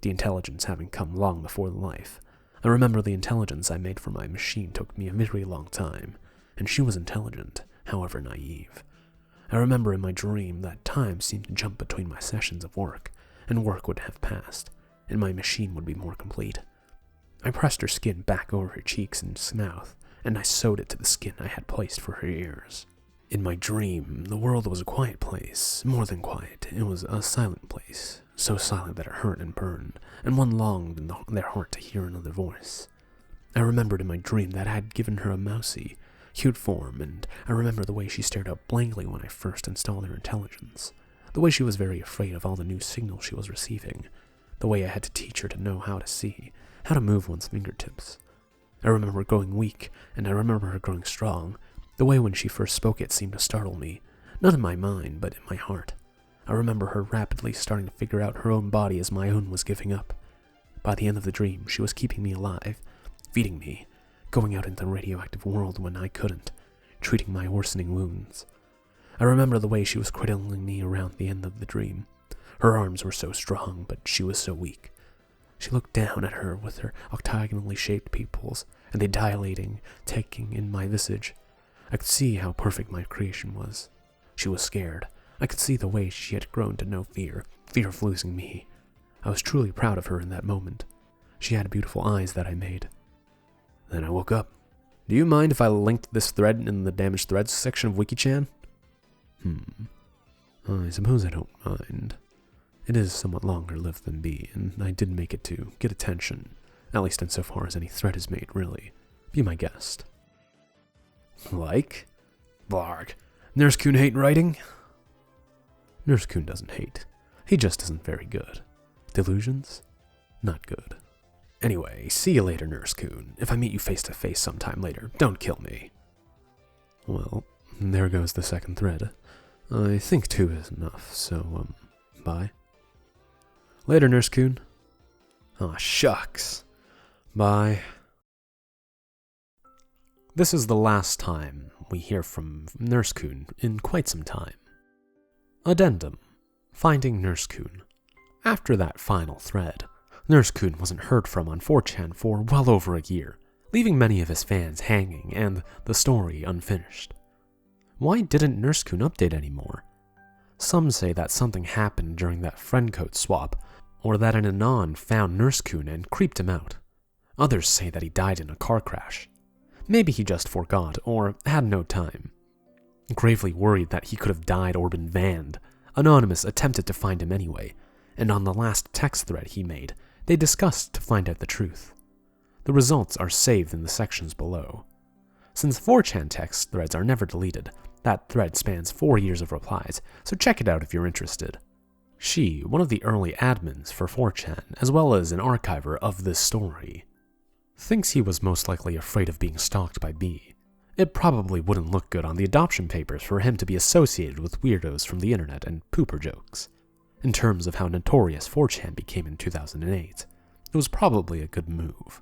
the intelligence having come long before the life. I remember the intelligence I made for my machine took me a very long time, and she was intelligent, however naive. I remember in my dream that time seemed to jump between my sessions of work, and work would have passed, and my machine would be more complete. I pressed her skin back over her cheeks and mouth, and I sewed it to the skin I had placed for her ears. In my dream, the world was a quiet place, more than quiet. It was a silent place, so silent that it hurt and burned, and one longed in their heart to hear another voice. I remembered in my dream that I had given her a mousy, cute form, and I remember the way she stared up blankly when I first installed her intelligence, the way she was very afraid of all the new signals she was receiving, the way I had to teach her to know how to see, how to move one's fingertips. I remember growing weak, and I remember her growing strong. The way when she first spoke it seemed to startle me, not in my mind, but in my heart. I remember her rapidly starting to figure out her own body as my own was giving up. By the end of the dream, she was keeping me alive, feeding me, going out into the radioactive world when I couldn't, treating my worsening wounds. I remember the way she was cradling me around the end of the dream. Her arms were so strong, but she was so weak. She looked down at her with her octagonally shaped pupils, and they dilating, taking in my visage. I could see how perfect my creation was. She was scared. I could see the way she had grown to know fear of losing me. I was truly proud of her in that moment. She had beautiful eyes that I made. Then I woke up. Do you mind if I linked this thread in the damaged threads section of Wiki-chan? I suppose I don't mind. It is somewhat longer lived than B, and I did make it to get attention, at least insofar as any thread is made, really. Be my guest. Like? Blarg. Nurse-kun hate writing? Nurse-kun doesn't hate. He just isn't very good. Delusions? Not good. Anyway, see you later, Nurse-kun. If I meet you face to face sometime later, don't kill me. Well, there goes the second thread. I think 2 is enough, so, bye. Later, Nurse-kun. Aw, shucks. Bye. This is the last time we hear from Nurse-kun in quite some time. Addendum. Finding Nurse-kun. After that final thread, Nurse-kun wasn't heard from on 4chan for well over a year, leaving many of his fans hanging and the story unfinished. Why didn't Nurse-kun update anymore? Some say that something happened during that friend code swap, or that an Anon found Nurse-kun and creeped him out. Others say that he died in a car crash. Maybe he just forgot, or had no time. Gravely worried that he could have died or been banned, Anonymous attempted to find him anyway, and on the last text thread he made, they discussed to find out the truth. The results are saved in the sections below. Since 4chan text threads are never deleted, that thread spans 4 years of replies, so check it out if you're interested. She, one of the early admins for 4chan, as well as an archiver of this story, thinks he was most likely afraid of being stalked by B. It probably wouldn't look good on the adoption papers for him to be associated with weirdos from the internet and pooper jokes. In terms of how notorious 4chan became in 2008, it was probably a good move.